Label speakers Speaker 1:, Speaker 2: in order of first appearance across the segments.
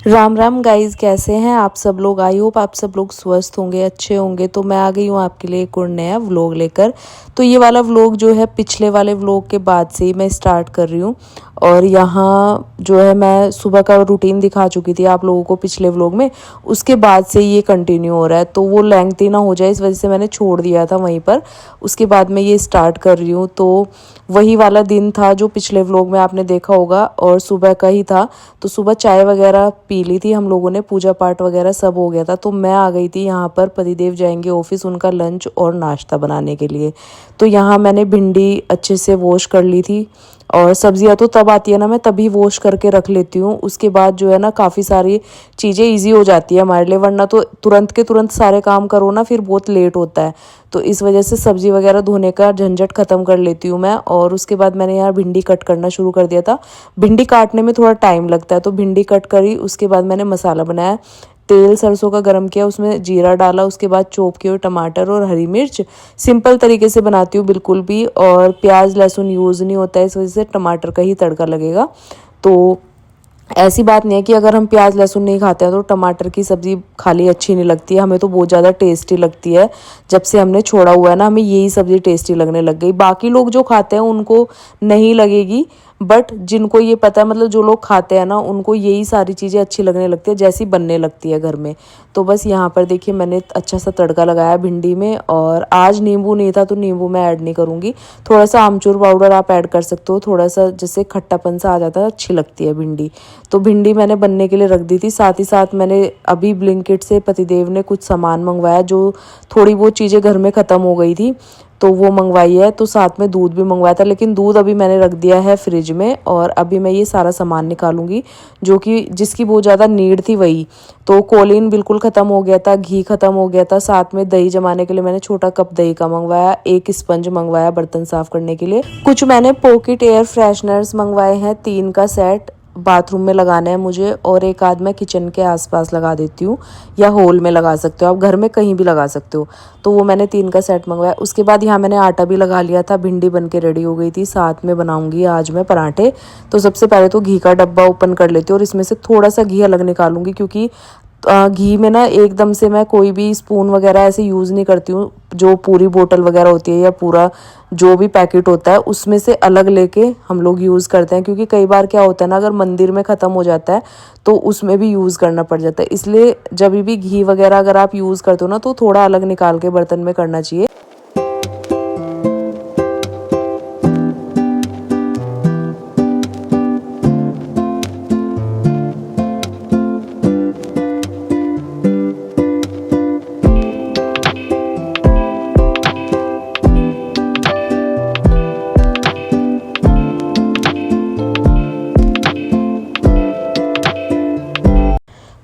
Speaker 1: Ram Ram guys, कैसे हैं आप सब लोग। आई होप आप सब लोग स्वस्थ होंगे, अच्छे होंगे। तो मैं आ गई हूँ आपके लिए एक और नया व्लॉग लेकर। तो ये वाला व्लॉग जो है पिछले वाले व्लॉग के बाद से ही मैं स्टार्ट कर रही हूँ। और यहाँ जो है मैं सुबह का रूटीन दिखा चुकी थी आप लोगों को पिछले व्लॉग में, उसके बाद से ये कंटिन्यू हो रहा है। तो वो लेंथी ना हो जाए इस वजह से मैंने छोड़ दिया था वहीं पर। उसके बाद मैं ये स्टार्ट कर रही हूँ। तो वही वाला दिन था जो पिछले व्लॉग में आपने देखा होगा, और सुबह का ही था। तो सुबह चाय वगैरह पी ली थी हम लोगों ने, पूजा पाठ वगैरह सब हो गया था। तो मैं आ गई थी यहाँ पर, पतिदेव जाएंगे ऑफिस, उनका लंच और नाश्ता बनाने के लिए। तो यहाँ मैंने भिंडी अच्छे से वॉश कर ली थी। और सब्जियां तो तब आती है ना, मैं तभी वॉश करके रख लेती हूँ। उसके बाद जो है ना काफ़ी सारी चीज़ें इजी हो जाती है हमारे लिए, वरना तो तुरंत के तुरंत सारे काम करो ना, फिर बहुत लेट होता है। तो इस वजह से सब्जी वगैरह धोने का झंझट ख़त्म कर लेती हूँ मैं। और उसके बाद मैंने यहाँ भिंडी कट करना शुरू कर दिया था। भिंडी काटने में थोड़ा टाइम लगता है, तो भिंडी कट करी। उसके बाद मैंने मसाला बनाया, तेल सरसों का गरम किया, उसमें जीरा डाला, उसके बाद चॉप किए हुए टमाटर और हरी मिर्च। सिंपल तरीके से बनाती हूँ बिल्कुल भी, और प्याज लहसुन यूज़ नहीं होता है, इस वजह से टमाटर का ही तड़का लगेगा। तो ऐसी बात नहीं है कि अगर हम प्याज लहसुन नहीं खाते हैं तो टमाटर की सब्ज़ी खाली अच्छी नहीं लगती है, हमें तो बहुत ज़्यादा टेस्टी लगती है। जब से हमने छोड़ा हुआ है ना, हमें यही सब्ज़ी टेस्टी लगने लग गई। बाकी लोग जो खाते हैं उनको नहीं लगेगी, बट जिनको ये पता है, मतलब जो लोग खाते हैं ना, उनको यही सारी चीज़ें अच्छी लगने लगती है जैसी बनने लगती है घर में। तो बस यहाँ पर देखिए मैंने अच्छा सा तड़का लगाया भिंडी में। और आज नींबू नहीं था तो नींबू मैं ऐड नहीं करूँगी। थोड़ा सा आमचूर पाउडर आप ऐड कर सकते हो, थोड़ा सा जिससे खट्टापन सा आ जाता है, अच्छी लगती है भिंडी। तो भिंडी मैंने बनने के लिए रख दी थी। साथ ही साथ मैंने अभी ब्लिंकिट से पतिदेव ने कुछ सामान मंगवाया, जो थोड़ी बहुत चीज़ें घर में ख़त्म हो गई थी तो वो मंगवाई है। तो साथ में दूध भी मंगवाया था, लेकिन दूध अभी मैंने रख दिया है फ्रिज में। और अभी मैं ये सारा सामान निकालूंगी जो कि जिसकी बहुत ज़्यादा नीड थी वही। तो कोलिन बिल्कुल ख़त्म हो गया था, घी ख़त्म हो गया था। साथ में दही जमाने के लिए मैंने छोटा कप दही का मंगवाया, एक स्पंज मंगवाया बर्तन साफ करने के लिए। कुछ मैंने पॉकेट एयर फ्रेशनर्स मंगवाए हैं, 3 का सेट बाथरूम में लगाना है मुझे, और एक आध मैं किचन के आसपास लगा देती हूँ, या हॉल में लगा सकते हो आप, घर में कहीं भी लगा सकते हो। तो वो मैंने 3 का सेट मंगवाया। उसके बाद यहाँ मैंने आटा भी लगा लिया था, भिंडी बन के रेडी हो गई थी। साथ में बनाऊंगी आज मैं पराठे। तो सबसे पहले तो घी का डब्बा ओपन कर लेती हूँ और इसमें से थोड़ा सा घी अलग निकालूंगी, क्योंकि घी में ना एकदम से मैं कोई भी स्पून वगैरह ऐसे यूज़ नहीं करती हूँ। जो पूरी बोतल वगैरह होती है या पूरा जो भी पैकेट होता है उसमें से अलग लेके हम लोग यूज़ करते हैं, क्योंकि कई बार क्या होता है ना, अगर मंदिर में ख़त्म हो जाता है तो उसमें भी यूज़ करना पड़ जाता है। इसलिए जब भी घी वगैरह अगर आप यूज़ करते हो ना, तो थोड़ा अलग निकाल के बर्तन में करना चाहिए।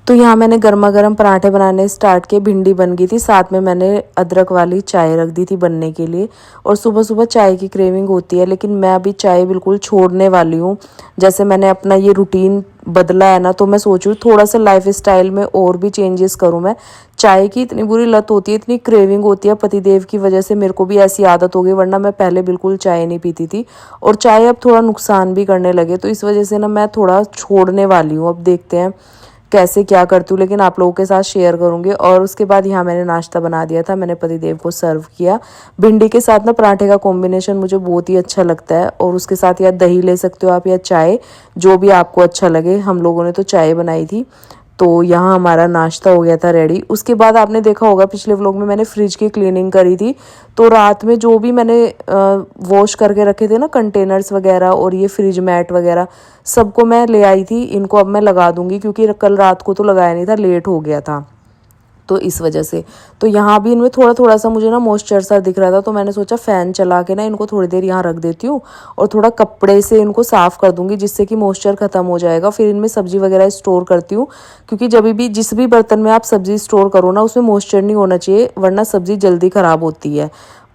Speaker 1: तो यहाँ मैंने गर्मा गर्म पराठे बनाने स्टार्ट किए, भिंडी बन गई थी। साथ में मैंने अदरक वाली चाय रख दी थी बनने के लिए। और सुबह सुबह चाय की क्रेविंग होती है, लेकिन मैं अभी चाय बिल्कुल छोड़ने वाली हूँ। जैसे मैंने अपना ये रूटीन बदला है ना, तो मैं सोच रही हूँ थोड़ा सा लाइफ स्टाइल में और भी चेंजेस करूँ मैं। चाय की इतनी बुरी लत होती है, इतनी क्रेविंग होती है, पतिदेव की वजह से मेरे को भी ऐसी आदत हो गई, वरना मैं पहले बिल्कुल चाय नहीं पीती थी। और चाय अब थोड़ा नुकसान भी करने लगे, तो इस वजह से ना मैं थोड़ा छोड़ने वाली हूँ। अब देखते हैं कैसे क्या करती हूँ, लेकिन आप लोगों के साथ शेयर करूँगी। और उसके बाद यहाँ मैंने नाश्ता बना दिया था, मैंने पतिदेव को सर्व किया। भिंडी के साथ ना पराठे का कॉम्बिनेशन मुझे बहुत ही अच्छा लगता है। और उसके साथ या दही ले सकते हो आप, या चाय, जो भी आपको अच्छा लगे। हम लोगों ने तो चाय बनाई थी। तो यहाँ हमारा नाश्ता हो गया था रेडी। उसके बाद आपने देखा होगा पिछले व्लॉग में मैंने फ्रिज की क्लीनिंग करी थी। तो रात में जो भी मैंने वॉश करके रखे थे ना कंटेनर्स वगैरह, और ये फ्रिज मैट वगैरह, सबको मैं ले आई थी। इनको अब मैं लगा दूंगी, क्योंकि कल रात को तो लगाया नहीं था, लेट हो गया था तो इस वजह से। तो यहाँ भी इनमें थोड़ा थोड़ा सा मुझे ना मॉइस्चर सा दिख रहा था, तो मैंने सोचा फ़ैन चला के ना इनको थोड़ी देर यहाँ रख देती हूँ, और थोड़ा कपड़े से इनको साफ़ कर दूंगी, जिससे कि मॉइस्चर ख़त्म हो जाएगा। फिर इनमें सब्जी वगैरह स्टोर करती हूँ, क्योंकि जब भी जिस भी बर्तन में आप सब्जी स्टोर करो ना, उसमें मॉइस्चर नहीं होना चाहिए, वरना सब्जी जल्दी ख़राब होती है।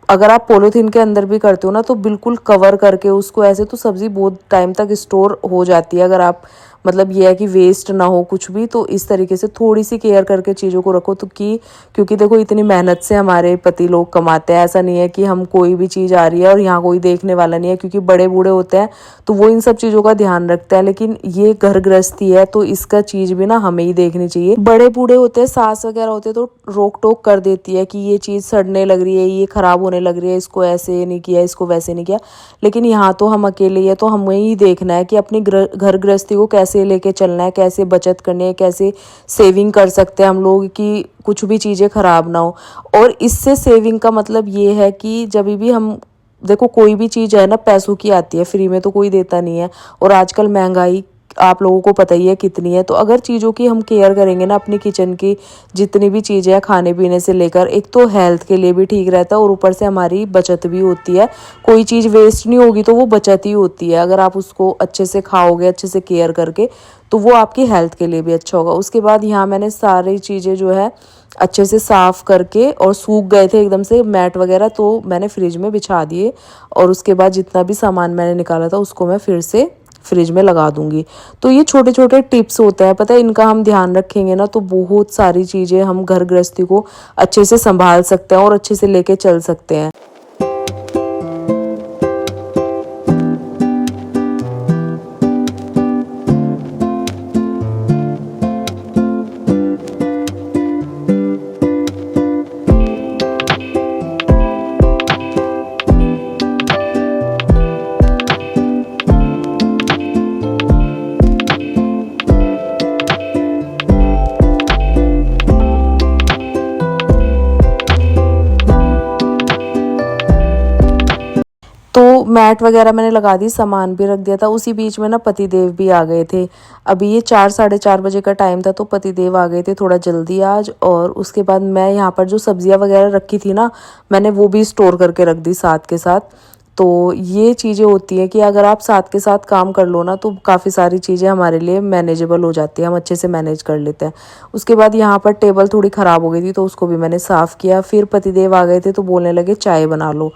Speaker 1: अगर आप पॉलीथीन के अंदर भी करते हो ना, तो बिल्कुल कवर करके उसको ऐसे, तो सब्ज़ी बहुत टाइम तक स्टोर हो जाती है। अगर आप मतलब ये है कि वेस्ट ना हो कुछ भी। तो इस तरीके से थोड़ी सी केयर करके चीज़ों को रखो। तो क्योंकि देखो इतनी मेहनत से हमारे पति लोग कमाते हैं, ऐसा नहीं है कि हम कोई भी चीज़ आ रही है और यहाँ कोई देखने वाला नहीं है, क्योंकि बड़े बूढ़े होते हैं तो वो इन सब चीज़ों का ध्यान रखते हैं। लेकिन ये घर गृहस्थी है तो इसका चीज़ भी ना हमें ही देखनी चाहिए। बड़े बूढ़े होते हैं, सास वगैरह होते हैं, तो रोक टोक कर देती है कि ये चीज़ सड़ने लग रही है, ये खराब होने लग रही है, इसको ऐसे नहीं किया, इसको वैसे नहीं किया। लेकिन यहाँ तो हम अकेले ही है, तो हमें ही देखना है कि अपनी घर गृहस्थी को कैसे लेके चलना है, कैसे बचत करनी है, कैसे सेविंग कर सकते हैं हम लोग कि कुछ भी चीज़ें खराब ना हो। और इससे सेविंग का मतलब ये है कि जब भी हम देखो कोई भी चीज़ है ना पैसों की आती है, फ्री में तो कोई देता नहीं है। और आजकल महंगाई आप लोगों को पता ही है कितनी है। तो अगर चीज़ों की हम केयर करेंगे ना, अपनी किचन की जितनी भी चीज़ें हैं खाने पीने से लेकर, एक तो हेल्थ के लिए भी ठीक रहता है और ऊपर से हमारी बचत भी होती है। कोई चीज़ वेस्ट नहीं होगी तो वो बचत ही होती है। अगर आप उसको अच्छे से खाओगे, अच्छे से केयर करके, तो वो आपकी हेल्थ के लिए भी अच्छा होगा। उसके बाद यहाँ मैंने सारी चीज़ें जो है अच्छे से साफ़ करके, और सूख गए थे एकदम से मैट वगैरह, तो मैंने फ्रिज में बिछा दिए। और उसके बाद जितना भी सामान मैंने निकाला था उसको मैं फिर से फ्रिज में लगा दूंगी। तो ये छोटे छोटे टिप्स होते हैं, पता है, इनका हम ध्यान रखेंगे ना तो बहुत सारी चीज़ें हम घर गृहस्थी को अच्छे से संभाल सकते हैं और अच्छे से लेके चल सकते हैं। तो मैट वगैरह मैंने लगा दी, सामान भी रख दिया था। उसी बीच में ना पतिदेव भी आ गए थे। अभी ये 4 साढ़े 4 बजे का टाइम था, तो पतिदेव आ गए थे थोड़ा जल्दी आज। और उसके बाद मैं यहाँ पर जो सब्जियाँ वगैरह रखी थी ना, मैंने वो भी स्टोर करके रख दी साथ के साथ। तो ये चीज़ें होती हैं कि अगर आप साथ के साथ काम कर लो ना तो काफ़ी सारी चीज़ें हमारे लिए मैनेजेबल हो जाती है, हम अच्छे से मैनेज कर लेते हैं। उसके बाद यहाँ पर टेबल थोड़ी ख़राब हो गई थी तो उसको भी मैंने साफ़ किया। फिर पतिदेव आ गए थे तो बोलने लगे चाय बना लो।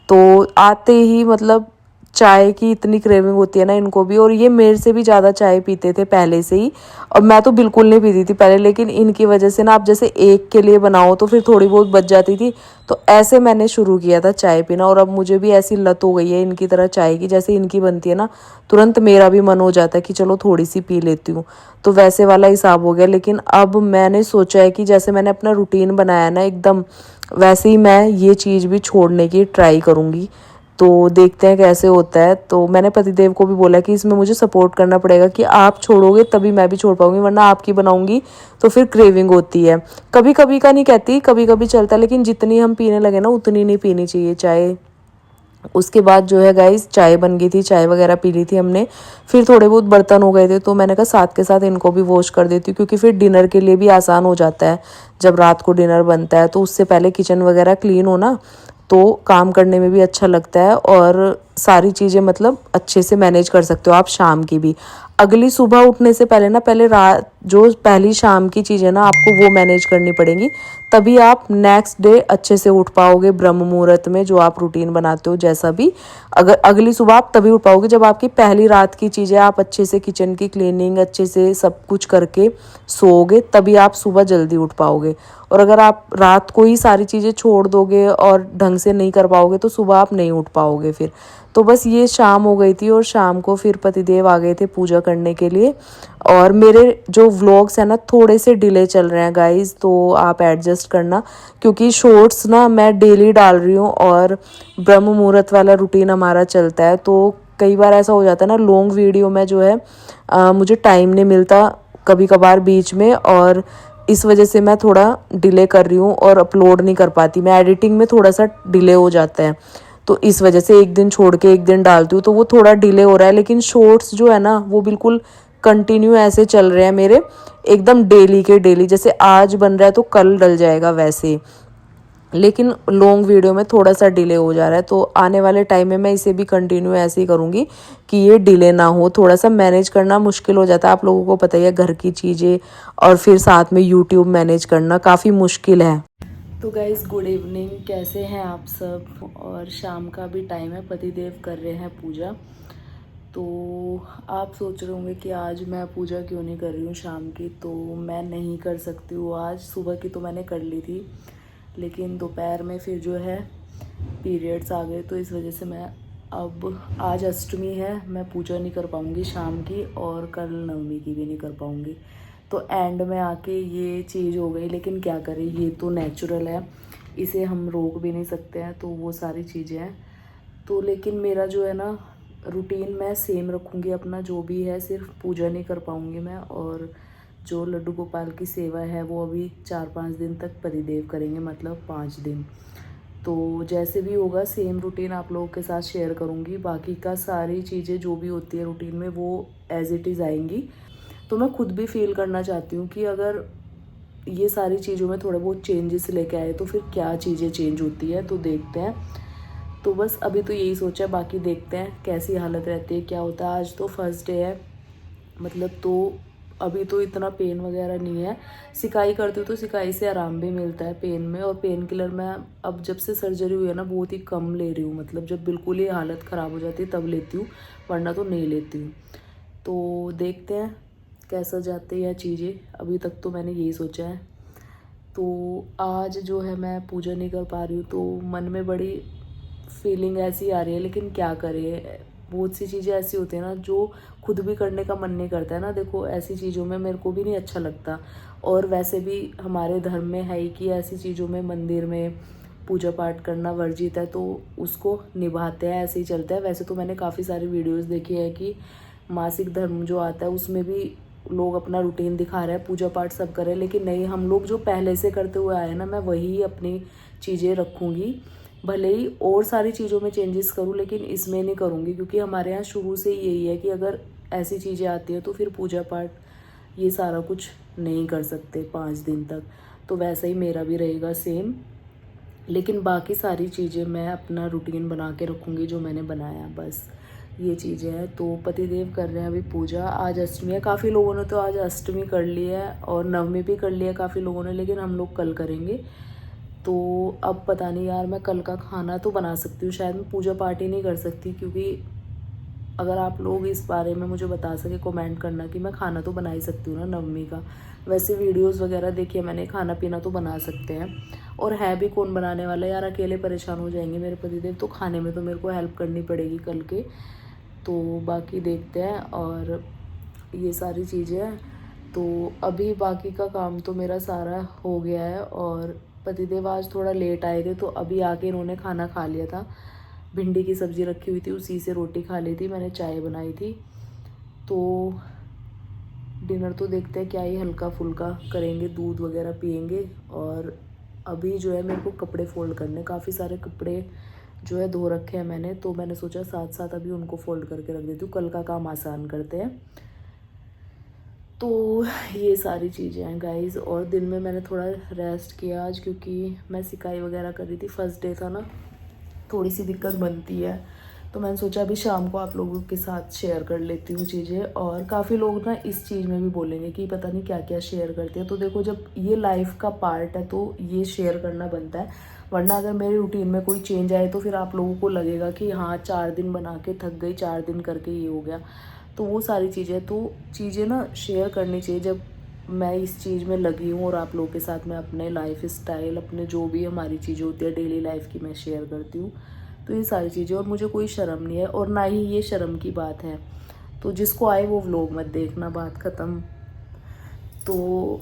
Speaker 1: तो आते ही मतलब चाय की इतनी क्रेविंग होती है ना इनको भी, और ये मेरे से भी ज़्यादा चाय पीते थे पहले से ही। और मैं तो बिल्कुल नहीं पीती थी पहले, लेकिन इनकी वजह से ना, आप जैसे एक के लिए बनाओ तो फिर थोड़ी बहुत बच जाती थी, तो ऐसे मैंने शुरू किया था चाय पीना। और अब मुझे भी ऐसी लत हो गई है इनकी तरह चाय की, जैसे इनकी बनती है ना तुरंत मेरा भी मन हो जाता है कि चलो थोड़ी सी पी लेती हूँ। तो वैसे वाला हिसाब हो गया। लेकिन अब मैंने सोचा है कि जैसे मैंने अपना रूटीन बनाया ना एकदम, वैसे ही मैं ये चीज़ भी छोड़ने की ट्राई करूँगी। तो देखते हैं कैसे होता है। तो मैंने पतिदेव को भी बोला कि इसमें मुझे सपोर्ट करना पड़ेगा, कि आप छोड़ोगे तभी मैं भी छोड़ पाऊंगी, वरना आपकी बनाऊंगी तो फिर क्रेविंग होती है। कभी कभी का नहीं कहती, कभी कभी चलता है, लेकिन जितनी हम पीने लगे ना उतनी नहीं पीनी चाहिए चाय। उसके बाद जो है गाइस चाय बन गई थी, चाय वगैरह पी ली थी हमने। फिर थोड़े बहुत बर्तन हो गए थे तो मैंने कहा साथ के साथ इनको भी वॉश कर देती हूँ, क्योंकि फिर डिनर के लिए भी आसान हो जाता है। जब रात को डिनर बनता है तो उससे पहले किचन वगैरह क्लीन हो ना, तो काम करने में भी अच्छा लगता है। और सारी चीज़ें मतलब अच्छे से मैनेज कर सकते हो आप शाम की भी। अगली सुबह उठने से पहले ना, पहले रात जो पहली शाम की चीज़ें ना आपको वो मैनेज करनी पड़ेंगी, तभी आप नेक्स्ट डे अच्छे से उठ पाओगे ब्रह्म मुहूर्त में, जो आप रूटीन बनाते हो जैसा भी। अगर अगली सुबह आप तभी उठ पाओगे जब आपकी पहली रात की चीज़ें आप अच्छे से किचन की क्लीनिंग अच्छे से सब कुछ करके सोओगे, तभी आप सुबह जल्दी उठ पाओगे। और अगर आप रात को ही सारी चीज़ें छोड़ दोगे और ढंग से नहीं कर पाओगे तो सुबह आप नहीं उठ पाओगे फिर। तो बस ये शाम हो गई थी और शाम को फिर पतिदेव आ गए थे पूजा करने के लिए। और मेरे जो व्लॉग्स हैं ना थोड़े से डिले चल रहे हैं गाइस, तो आप एडजस्ट करना, क्योंकि शॉर्ट्स ना मैं डेली डाल रही हूँ और ब्रह्म मुहूर्त वाला रूटीन हमारा चलता है। तो कई बार ऐसा हो जाता है ना लॉन्ग वीडियो में जो है मुझे टाइम नहीं मिलता कभी कभार बीच में, और इस वजह से मैं थोड़ा डिले कर रही हूँ और अपलोड नहीं कर पाती। मैं एडिटिंग में थोड़ा सा डिले हो जाता है, तो इस वजह से एक दिन छोड़ के एक दिन डालती हूँ, तो वो थोड़ा डिले हो रहा है। लेकिन शॉर्ट्स जो है ना वो बिल्कुल कंटिन्यू ऐसे चल रहे हैं मेरे, एकदम डेली के डेली। जैसे आज बन रहा है तो कल डल जाएगा वैसे। लेकिन लॉन्ग वीडियो में थोड़ा सा डिले हो जा रहा है, तो आने वाले टाइम में मैं इसे भी कंटिन्यू ऐसे ही करूँगी कि ये डिले ना हो। थोड़ा सा मैनेज करना मुश्किल हो जाता है, आप लोगों को पता ही है, घर की चीज़ें और फिर साथ में यूट्यूब मैनेज करना काफ़ी मुश्किल है। तो गाइज़ गुड इवनिंग, कैसे हैं आप सब। और शाम का भी टाइम है, पतिदेव कर रहे हैं पूजा। तो आप सोच रहे होंगे कि आज मैं पूजा क्यों नहीं कर रही हूँ शाम की। तो मैं नहीं कर सकती हूँ आज। सुबह की तो मैंने कर ली थी, लेकिन दोपहर में फिर जो है पीरियड्स आ गए, तो इस वजह से मैं अब आज अष्टमी है, मैं पूजा नहीं कर पाऊँगी शाम की, और कल नवमी की भी नहीं कर पाऊँगी। तो एंड में आके ये चीज़ हो गई, लेकिन क्या करें, ये तो नेचुरल है, इसे हम रोक भी नहीं सकते हैं। तो वो सारी चीज़ें हैं। तो लेकिन मेरा जो है ना रूटीन मैं सेम रखूँगी अपना, जो भी है, सिर्फ पूजा नहीं कर पाऊँगी मैं। और जो लड्डू गोपाल की सेवा है वो अभी 4-5 दिन तक पतिदेव करेंगे, मतलब 5 दिन। तो जैसे भी होगा सेम रूटीन आप लोगों के साथ शेयर करूँगी। बाकी का सारी चीज़ें जो भी होती है रूटीन में वो एज़ इट इज़ आएंगी। तो मैं खुद भी फील करना चाहती हूँ कि अगर ये सारी चीज़ों में थोड़ा बहुत चेंजेस लेके आए तो फिर क्या चीज़ें चेंज होती है, तो देखते हैं। तो बस अभी तो यही सोचा है, बाकी देखते हैं कैसी हालत रहती है, क्या होता है। आज तो फर्स्ट डे है मतलब, तो अभी तो इतना पेन वगैरह नहीं है। सिकाई करती हूँ तो सिकाई से आराम भी मिलता है पेन में। और पेन किलर मैं अब जब से सर्जरी हुई है ना बहुत ही कम ले रही हूँ, मतलब जब बिल्कुल ही हालत ख़राब हो जाती है तब लेती हूँ, वरना तो नहीं लेती हूँ। तो देखते हैं कैसा जाते हैं चीज़ें। अभी तक तो मैंने यही सोचा है। तो आज जो है मैं पूजा नहीं कर पा रही हूँ, तो मन में बड़ी फीलिंग ऐसी आ रही है, लेकिन क्या करें, बहुत सी चीज़ें ऐसी होती हैं ना जो खुद भी करने का मन नहीं करता है ना। देखो ऐसी चीज़ों में मेरे को भी नहीं अच्छा लगता, और वैसे भी हमारे धर्म में है ही कि ऐसी चीज़ों में मंदिर में पूजा पाठ करना वर्जित है, तो उसको निभाते हैं, ऐसे ही चलता है। वैसे तो मैंने काफ़ी सारी वीडियोस देखी है कि मासिक धर्म जो आता है उसमें भी लोग अपना रूटीन दिखा रहे हैं, पूजा पाठ सब कर रहे हैं, लेकिन नहीं, हम लोग जो पहले से करते हुए आए ना, मैं वही अपनी चीज़ें रखूँगी। भले ही और सारी चीज़ों में चेंजेस करूँ, लेकिन इसमें नहीं करूँगी, क्योंकि हमारे यहाँ शुरू से यही है कि अगर ऐसी चीज़ें आती हैं तो फिर पूजा पाठ ये सारा कुछ नहीं कर सकते 5 दिन तक। तो वैसा ही मेरा भी रहेगा सेम, लेकिन बाकी सारी चीज़ें मैं अपना रूटीन बना के रखूँगी जो मैंने बनाया, बस ये चीज़ें हैं। तो पतिदेव कर रहे हैं अभी पूजा। आज अष्टमी है, काफ़ी लोगों ने तो आज अष्टमी कर ली है और नवमी भी कर लिया काफ़ी लोगों ने, लेकिन हम लोग कल करेंगे। तो अब पता नहीं यार, मैं कल का खाना तो बना सकती हूँ, शायद मैं पूजा पाठ ही नहीं कर सकती, क्योंकि अगर आप लोग इस बारे में मुझे बता सके कमेंट करना कि मैं खाना तो बना ही सकती हूँ ना नवमी का। वैसे वीडियोस वगैरह देखिए मैंने, खाना पीना तो बना सकते हैं, और है भी कौन बनाने वाला यार, अकेले परेशान हो जाएंगे मेरे पतिदेव, तो खाने में तो मेरे को हेल्प करनी पड़ेगी कल के। तो बाकी देखते हैं, और ये सारी चीज़ें हैं। तो अभी बाकी का काम तो मेरा सारा हो गया है, और पतिदेव आज थोड़ा लेट आए थे, तो अभी आके इन्होंने खाना खा लिया था। भिंडी की सब्ज़ी रखी हुई थी, उसी से रोटी खा ली थी, मैंने चाय बनाई थी। तो डिनर तो देखते हैं क्या ही हल्का फुल्का करेंगे, दूध वगैरह पियेंगे। और अभी जो है मेरे को कपड़े फोल्ड करने, काफ़ी सारे कपड़े जो है धो रखे हैं मैंने, तो मैंने सोचा साथ साथ अभी उनको फोल्ड करके रख देती हूँ, कल का काम आसान करते हैं। तो ये सारी चीज़ें हैं गाइज़। और दिन में मैंने थोड़ा रेस्ट किया आज, क्योंकि मैं सिकाई वगैरह कर रही थी, फर्स्ट डे था ना, थोड़ी सी दिक्कत बनती है। तो मैंने सोचा अभी शाम को आप लोगों के साथ शेयर कर लेती हूँ चीज़ें। और काफ़ी लोग ना इस चीज़ में भी बोलेंगे कि पता नहीं क्या क्या शेयर करते हैं, तो देखो जब ये लाइफ का पार्ट है तो ये शेयर करना बनता है, वरना अगर मेरे रूटीन में कोई चेंज आए तो फिर आप लोगों को लगेगा कि हाँ 4 दिन बना के थक गई, 4 दिन करके ये हो गया। तो वो सारी चीज़ें, तो चीज़ें ना शेयर करनी चाहिए जब मैं इस चीज़ में लगी हूँ, और आप लोगों के साथ मैं अपने लाइफ स्टाइल, अपने जो भी हमारी चीज़ें होती है डेली लाइफ की, मैं शेयर करती हूँ। तो ये सारी चीज़ें, और मुझे कोई शर्म नहीं है, और ना ही ये शर्म की बात है। तो जिसको आए वो व्लॉग मत देखना, बात ख़त्म। तो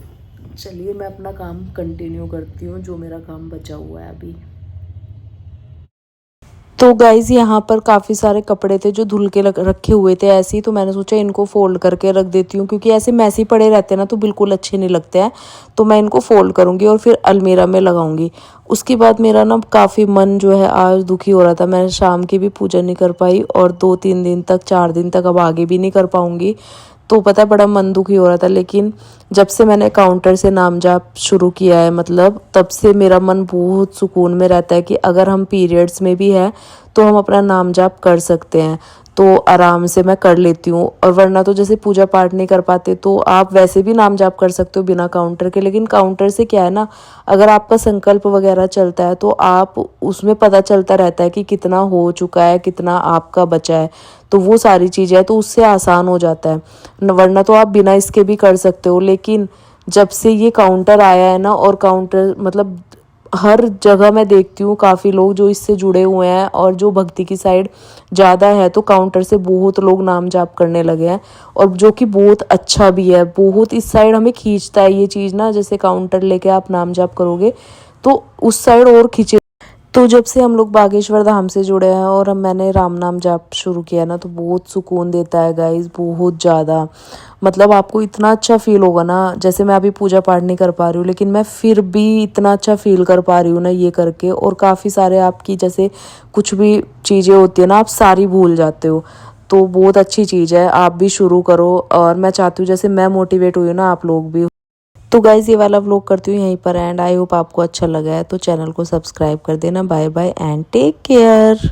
Speaker 1: चलिए मैं अपना काम कंटिन्यू करती हूँ, जो मेरा काम बचा हुआ है अभी। तो गाइज़ यहाँ पर काफ़ी सारे कपड़े थे जो धुल के रखे हुए थे ऐसे ही, तो मैंने सोचा इनको फ़ोल्ड करके रख देती हूँ, क्योंकि ऐसे मैसी पड़े रहते हैं ना तो बिल्कुल अच्छे नहीं लगते हैं। तो मैं इनको फ़ोल्ड करूँगी और फिर अलमीरा में लगाऊंगी। उसके बाद मेरा ना काफ़ी मन जो है आज दुखी हो रहा था, मैं शाम की भी पूजा नहीं कर पाई, और 2-3 दिन तक, 4 दिन तक अब आगे भी नहीं कर पाऊँगी। तो पता है बड़ा मन दुखी हो रहा था, लेकिन जब से मैंने काउंटर से नाम जाप शुरू किया है, मतलब तब से मेरा मन बहुत सुकून में रहता है कि अगर हम पीरियड्स में भी है तो हम अपना नाम जाप कर सकते हैं। तो आराम से मैं कर लेती हूँ, और वरना तो जैसे पूजा पाठ नहीं कर पाते तो आप वैसे भी नाम जाप कर सकते हो बिना काउंटर के, लेकिन काउंटर से क्या है ना, अगर आपका संकल्प वगैरह चलता है तो आप उसमें पता चलता रहता है कि कितना हो चुका है, कितना आपका बचा है। तो वो सारी चीज़ें हैं, तो उससे आसान हो जाता है। वरना तो आप बिना इसके भी कर सकते हो, लेकिन जब से ये काउंटर आया है ना, और काउंटर मतलब हर जगह मैं देखती हूँ काफ़ी लोग जो इससे जुड़े हुए हैं, और जो भक्ति की साइड ज़्यादा है तो काउंटर से बहुत लोग नाम जाप करने लगे हैं, और जो कि बहुत अच्छा भी है। बहुत इस साइड हमें खींचता है ये चीज़ ना, जैसे काउंटर लेके आप नाम जाप करोगे तो उस साइड और खींचे। तो जब से हम लोग बागेश्वर धाम से जुड़े हैं और हम मैंने राम नाम जाप शुरू किया ना, तो बहुत सुकून देता है गाइस, बहुत ज़्यादा। मतलब आपको इतना अच्छा फील होगा ना, जैसे मैं अभी पूजा पाठ नहीं कर पा रही हूँ, लेकिन मैं फिर भी इतना अच्छा फील कर पा रही हूँ ना ये करके। और काफ़ी सारे आपकी जैसे कुछ भी चीज़ें होती है ना, आप सारी भूल जाते हो। तो बहुत अच्छी चीज़ है, आप भी शुरू करो। और मैं चाहती हूँ जैसे मैं मोटिवेट हुई हूँ ना, आप लोग भी। तो गाइज़ ये वाला व्लॉग करती हूँ यहीं पर एंड। आई होप आपको अच्छा लगा है, तो चैनल को सब्सक्राइब कर देना। Bye bye and take care.